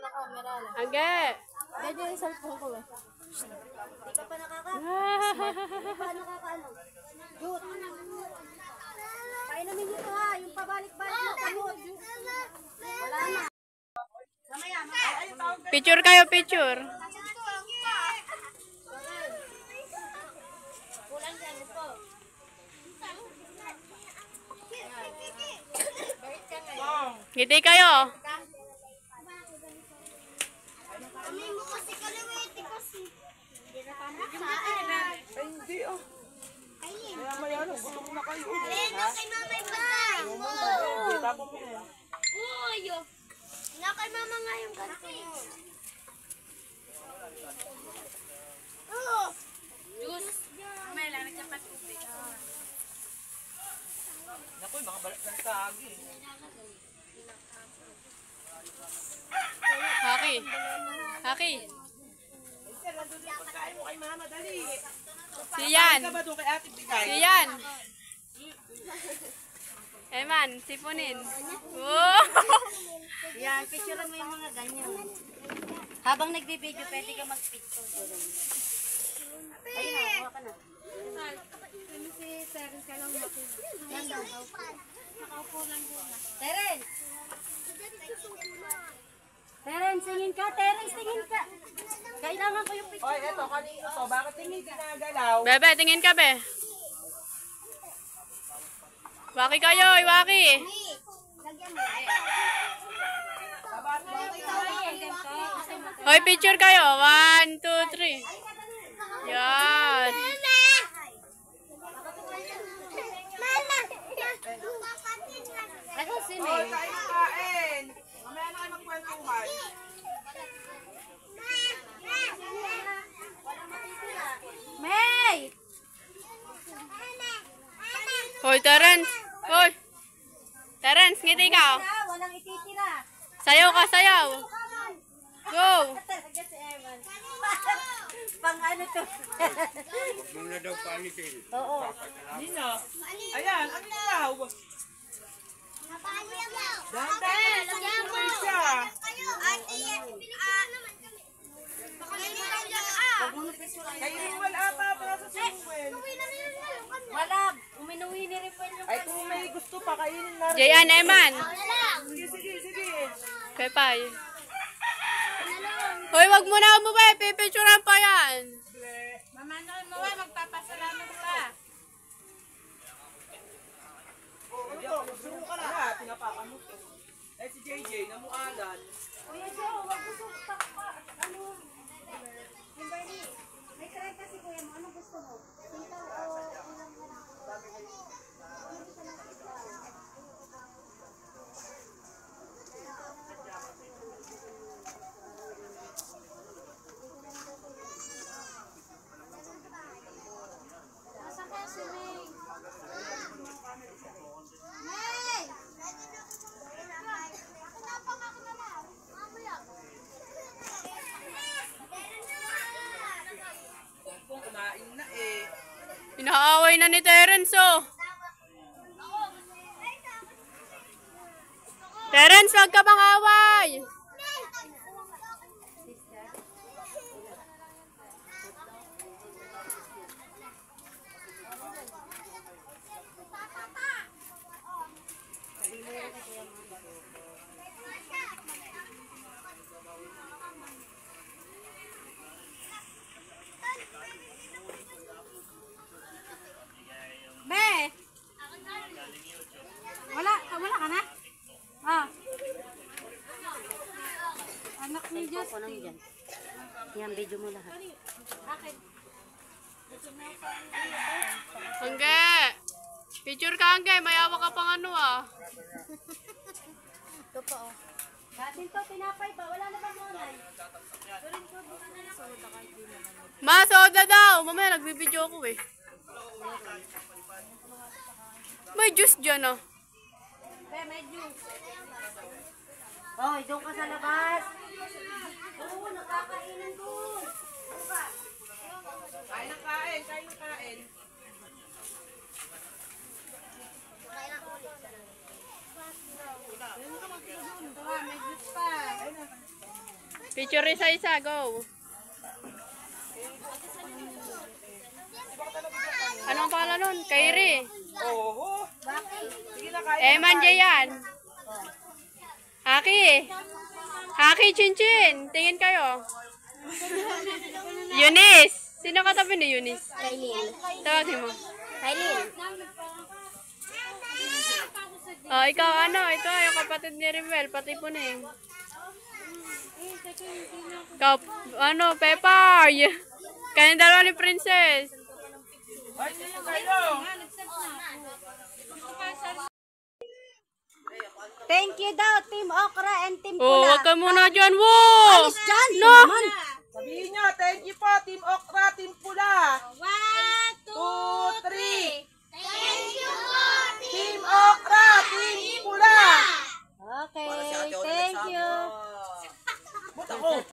camera lang. Angge! Ganyan yung cellphone ko eh. Hindi ka pa nakaka-smart. Hindi pa nakaka-ano. Good. Painamin nyo to ha. Yung pabalik-balik na kamot. Wala na. Mamaya. Picture kayo, picture. Kulang dyan ito. Ngiti kayo. Kami mo kasi kaliwiti kasi. Ay, hindi ah. Kaya maya lang, gusto ko na kayo. Leno kay mama yung pagkain mo. Tapos mo yan. Uy! Na kay mama nga yung ganti. Oh! Juice. May lang nagsapat tubig. Naku, mga balat ng tagi. Haki. Haki. Sir, nandun yung pagkain mo kay mama, dali. Siyan. Ka ba doon kay ate bigay? Siyan. Eman, sipunin. Oh! Yan, picture mo yung mga ganyan. Habang nagbibideo, pwede ka mag-picture. Ayun na, huwa ka na. Si Terence ka lang makina. Yan daw. Nakaupo lang doon. Terence! Terence, tingin ka. Terence, tingin ka. Kailangan ko yung picture. Oy, eto, kanina to. Bakit tingin ginagalaw? Bebe, tingin ka, be. Waki kayo, waki. Lagyan mo. Hoy, picture kayo. 1, 2, 3. Yan. Ako si Oy, May. kain ng kain. Mamaya na kayo magkwentuhan. May! Hoy, Terence. Hoy. Terence, ngiti ka. Walang ititira. Sayaw ka, sayaw. Go. Talaga si Evan. Pang ano to? Huwag mo na daw paalisin. Oo. Nino. Ayan, ang ikaw. Dahan-dahan, sumulay siya. Kayo wala pa para sa sumuel. Wala. Uminuwi ni Ripel yung Ay, kung may gusto pa, kainin na rin. Jayan, Eman. Sige, sige, sige. Pepay. Hoy, wag mo na mo ba. Pipicturean pa yan. Mamanoy mo ba? Magpapasalamat ka. Gusto ka na. Tinapakan mo to. Eh, si JJ, namualan. Kuya Joe, wag gusto mo takpa. Ano? Kimberly, may try kasi kuya mo. Ano gusto mo? Sintaw o ulam mo lang? Nasaan kaya si May? May! Tapang ako na lang. Mamaya. Kung kumain na eh. Inaaway na ni Terence, oh. Terence, wag ka bang away. Be! Wala ka na? Ah. Anak ni Justin. Yan, video mo lahat. Angge. Picture ka, Angge. Mayawa ka pang ano, ah. Ito pa, oh. Kasin to, tinapay pa. Wala na ba monay? Ma, soda daw. Mamaya, nagbibideo ako, eh. May juice dyan, ah. Be, may juice. Oh, doon ka sa labas. Oo, nakakainan doon. Kain ng kain, kain ng kain. May juice pa. Picture isa-isa, go. Anong pangalan nun? Kairi. Oo. Sige na, kaya. Eman Jayan. Haki. Haki Chinchin. Tingin kayo. Eunice. Sino katabi ni Eunice? Kailin. Tawagin mo. Kailin. Oh, ikaw ano? Ikaw yung kapatid ni Rivel. Pati po na eh. Ikaw, ano? Pepper. Kayong dalawa ni Princess. Ay, sino kayo? Thank you daw, Team Okra and Team Oh, Pula. wag ka muna dyan. Wow! Alis dyan, No! naman. Sabihin nyo, thank you po, Team Okra, Team Pula. 1, 2, 3. Thank you po, Team Okra, Team Pula. Okay, thank you. Ba't ako?